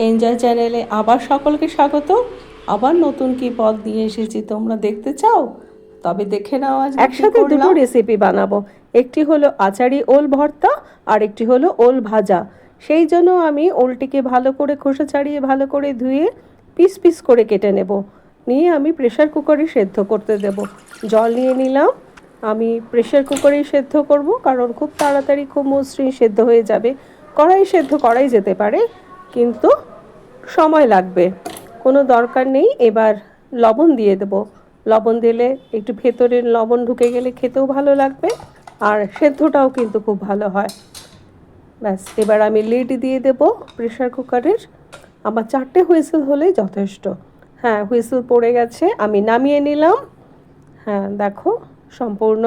Enjoy চ্যানেলে আবার সকলকে স্বাগত। আবার নতুন কি পদ নিয়ে এসেছি, তোমরা দেখতে চাও? তবে দেখে নাও আজকে একসাথে দুটো রেসিপি বানাবো। একটি হলো আচারি ওল ভর্তা আর একটি হলো ওল ভাজা। সেই জন্য আমি ওলটিকে ভালো করে খোসা ছাড়িয়ে ভালো করে ধুয়ে পিস পিস করে কেটে নেব। নিয়ে আমি প্রেসার কুকারে সেদ্ধ করতে দেব। জল নিয়ে নিলাম। আমি প্রেসার কুকারেই সেদ্ধ করব, কারণ খুব তাড়াতাড়ি খুব মসৃণ সেদ্ধ হয়ে যাবে। কড়াই সেদ্ধ করাই যেতে পারে, কিন্তু সময় লাগবে, কোনো দরকার নেই। এবার লবণ দিয়ে দেব। লবণ দিলে একটু ভেতরের লবণ ঢুকে গেলে খেতেও ভালো লাগবে, আর সেদ্ধটাও কিন্তু খুব ভালো হয়। ব্যাস, এবার আমি লিড দিয়ে দেব প্রেসার কুকারের। আমার 4টে হুইসেল হলেই যথেষ্ট। হ্যাঁ, হুইসেল পড়ে গেছে, আমি নামিয়ে নিলাম। হ্যাঁ দেখো, সম্পূর্ণ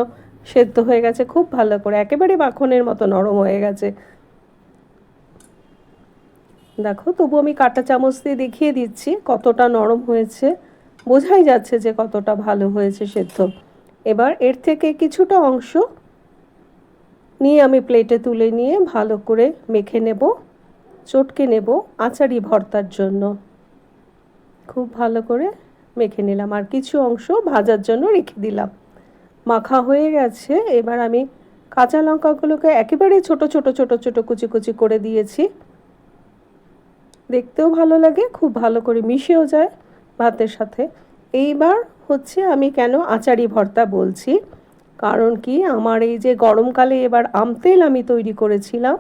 সেদ্ধ হয়ে গেছে খুব ভালো করে, একেবারে মাখনের মতো নরম হয়ে গেছে। দেখো, তবু আমি কাঁটা চামচ দিয়ে দেখিয়ে দিচ্ছি কতটা নরম হয়েছে। বোঝাই যাচ্ছে যে কতটা ভালো হয়েছে সেদ্ধ। এবার এর থেকে কিছুটা অংশ নিয়ে আমি প্লেটে তুলে নিয়ে ভালো করে মেখে নেব, চটকে নেব আচারি ভর্তার জন্য। খুব ভালো করে মেখে নিলাম, আর কিছু অংশ ভাজার জন্য রেখে দিলাম। মাখা হয়ে গেছে। এবার আমি কাঁচা লঙ্কাগুলোকে একেবারে ছোট ছোট ছোট ছোট কুচি কুচি করে দিয়েছি। দেখতেও ভালো লাগে, খুব ভালো করে মিশেও যায় ভাতের সাথে। এইবার হচ্ছে আমি কেন আচারি ভর্তা বলছি, কারণ কি, আমার এই যে গরমকালে এবার আম তেল আমি তৈরি করেছিলাম,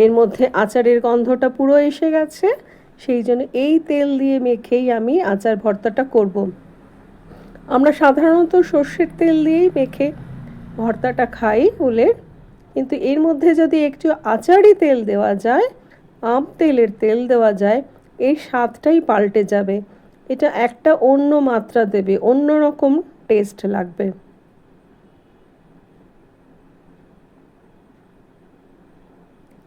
এর মধ্যে আচারের গন্ধটা পুরো এসে গেছে। সেই জন্য এই তেল দিয়ে মেখেই আমি আচার ভর্তাটা করব। আমরা সাধারণত সর্ষের তেল দিয়েই মেখে ভর্তাটা খাই ওলের, কিন্তু এর মধ্যে যদি একটু আচারি তেল দেওয়া যায়, আম তেলের তেল দেওয়া যায়, এই স্বাদটাই পাল্টে যাবে। এটা একটা অন্য মাত্রা দেবে, অন্য রকম টেস্ট লাগবে।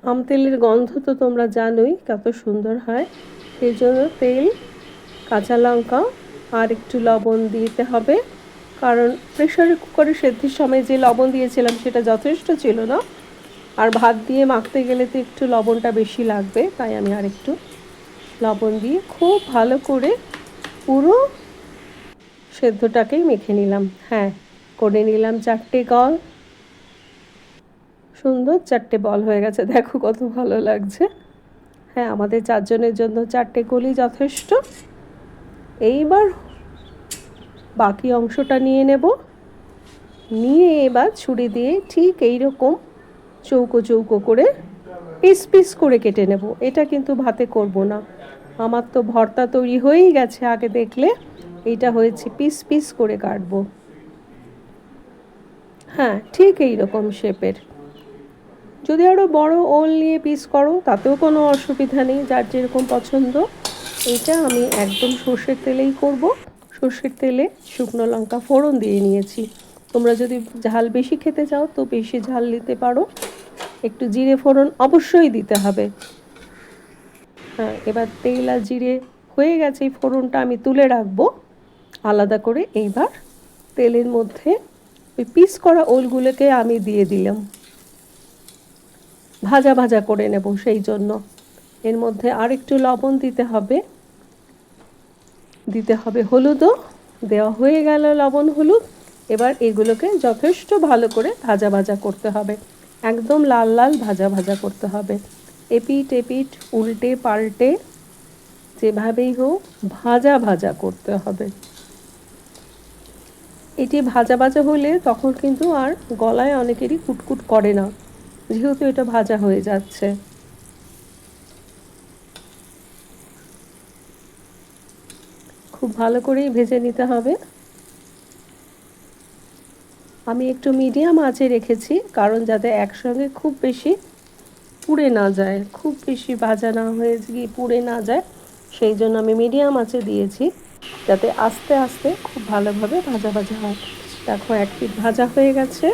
আম তেলের গন্ধ তো তোমরা জানোই কত সুন্দর হয়। সেই জন্য তেল, কাঁচা লঙ্কা আর একটু লবণ দিতে হবে, কারণ প্রেসার কুকারে সেদ্ধের সময় যে লবণ দিয়েছিলাম সেটা যথেষ্ট ছিল না, আর ভাত দিয়ে মাখতে গেলে তো একটু লবণটা বেশি লাগবে, তাই আমি আর একটু লবণ দিয়ে খুব ভালো করে পুরো সেদ্ধটাকেই মেখে নিলাম। হ্যাঁ, করে নিলাম 4টে গল। সুন্দর 4টে বল হয়ে গেছে, দেখো কত ভালো লাগছে। হ্যাঁ, আমাদের 4 জনের জন্য 4টে গোলই যথেষ্ট। এইবার বাকি অংশটা নিয়ে নেব, নিয়ে এবার ছুরি দিয়ে ঠিক এই রকম চৌকো চৌকো করে পিস পিস করে কেটে নেব। এটা কিন্তু ভাতে করব না, আমার তো ভর্তা তৈরি হয়েই গেছে আগে দেখলে। এইটা হয়েছে পিস পিস করে কাটবো। হ্যাঁ, ঠিক এই রকম শেপের। যদি আরও বড় ওল নিয়ে পিস করো তাতেও কোনো অসুবিধা নেই, যার যেরকম পছন্দ। এটা আমি একদম সর্ষের তেলেই করব। সর্ষের তেলে শুকনো লঙ্কা ফোড়ন দিয়ে নিয়েছি। তোমরা যদি ঝাল বেশি খেতে চাও তো বেশি ঝাল নিতে পারো, একটু জিরে ফোড়ন অবশ্যই দিতে হবে। হ্যাঁ, এবার তেল আর জিরে হয়ে গেছে, এই ফোড়নটা আমি তুলে রাখবো আলাদা করে। এইবার তেলের মধ্যে ওই পিস করা ওলগুলোকে আমি দিয়ে দিলাম, ভাজা ভাজা করে নেব। সেই জন্য এর মধ্যে আর একটু লবণ দিতে হবে, দিতে হবে হলুদও। দেওয়া হয়ে গেল লবণ হলুদ। এবার এগুলোকে যথেষ্ট ভালো করে ভাজা ভাজা করতে হবে, একদম লাল লাল ভাজা ভাজা করতে হবে। এপিট এপিট উল্টে পাল্টে যেভাবেই হোক ভাজা ভাজা করতে হবে। এটি ভাজা ভাজা হলে তখন কিন্তু আর গলায় অনেকেরই কুটকুট করে না, যেহেতু এটা ভাজা হয়ে যাচ্ছে। খুব ভালো করেই ভেজে নিতে হবে। আমি একটু মিডিয়াম আঁচে রেখেছি, কারণ যাতে একসঙ্গে খুব বেশি পুড়ে না যায়, খুব বেশি ভাজা না হয়ে গিয়ে পুড়ে না যায়। সেই জন্য আমি মিডিয়াম আঁচে দিয়েছি, যাতে আস্তে আস্তে খুব ভালোভাবে ভাজা ভাজা হয়। দেখো, এক পিঠ ভাজা হয়ে গেছে।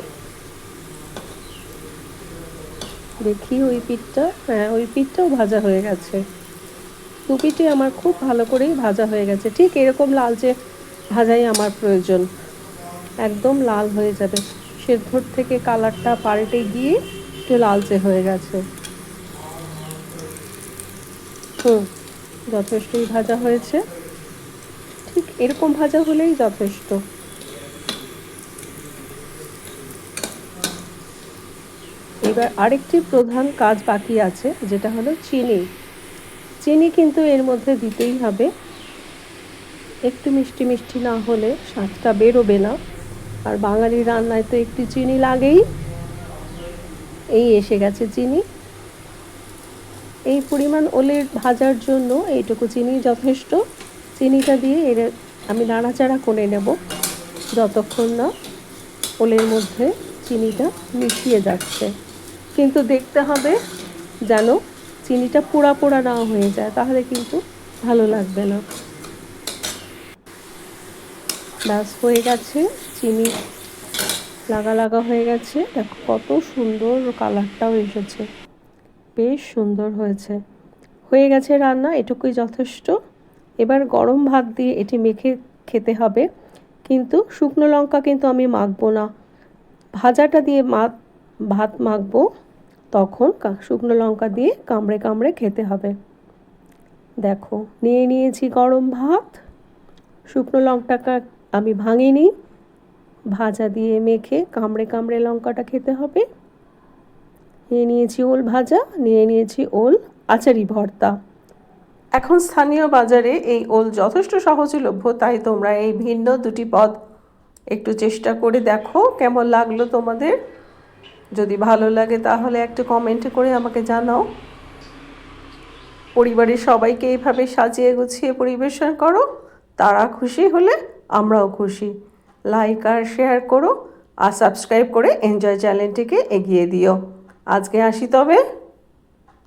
দেখি ওই পিঠটা, হ্যাঁ ওই পিঠটাও ভাজা হয়ে গেছে। দু পিঠে আমার খুব ভালো করেই ভাজা হয়ে গেছে। ঠিক এরকম লালচে ভাজাই আমার প্রয়োজন, একদম লাল হয়ে যাবে। সেদ্ধর থেকে কালারটা পাল্টে গিয়ে একটু লালচে হয়ে গেছে। যথেষ্টই ভাজা হয়েছে, ঠিক এরকম ভাজা হলেই যথেষ্ট। এবার আরেকটি প্রধান কাজ বাকি আছে, যেটা হলো চিনি। চিনি কিন্তু এর মধ্যে দিতেই হবে, একটু মিষ্টি মিষ্টি না হলে স্বাদটা বেরোবে না। আর বাঙালি রান্নায় তো একটু চিনি লাগেই। এই এসে গেছে চিনি। এই পরিমাণ ওলের ভাজার জন্য এইটুকু চিনি যথেষ্ট। চিনিটা দিয়ে এর আমি নাড়াচাড়া করে নেব যতক্ষণ না ওলের মধ্যে চিনিটা মিশিয়ে যাচ্ছে। কিন্তু দেখতে হবে যেন চিনিটা পোড়া পোড়া না হয়ে যায়, তাহলে কিন্তু ভালো লাগবে না। ব্যাস হয়ে গেছে, চিনি লাগা লাগা হয়ে গেছে। দেখো কত সুন্দর কালারটাও এসেছে, বেশ সুন্দর হয়েছে। হয়ে গেছে রান্না, এটুকুই যথেষ্ট। এবার গরম ভাত দিয়ে এটি মেখে খেতে হবে, কিন্তু শুকনো লঙ্কা কিন্তু আমি মাখবো না। ভাজাটা দিয়ে ভাত মাখবো, তখন শুকনো লঙ্কা দিয়ে কামড়ে কামড়ে খেতে হবে। দেখো নিয়ে নিয়েছি গরম ভাত, শুকনো লঙ্কাটা আমি ভাঙিনি, ভাজা দিয়ে মেখে কামড়ে কামড়ে লঙ্কাটা খেতে হবে। নিয়ে নিয়েছি ওল ভাজা, নিয়ে নিয়েছি ওল আচারি ভর্তা। এখন স্থানীয় বাজারে এই ওল যথেষ্ট সহজলভ্য, তাই তোমরা এই ভিন্ন দুটি পদ একটু চেষ্টা করে দেখো কেমন লাগলো তোমাদের। যদি ভালো লাগে তাহলে একটা কমেন্ট করে আমাকে জানাও। পরিবারের সবাইকে এইভাবে সাজিয়ে গুছিয়ে পরিবেশন করো, তারা খুশি হলে আমরাও খুশি। লাইক আর শেয়ার করো আর সাবস্ক্রাইব করে এনজয় চ্যানেলটিকে এগিয়ে দিও। আজকে আসি তবে।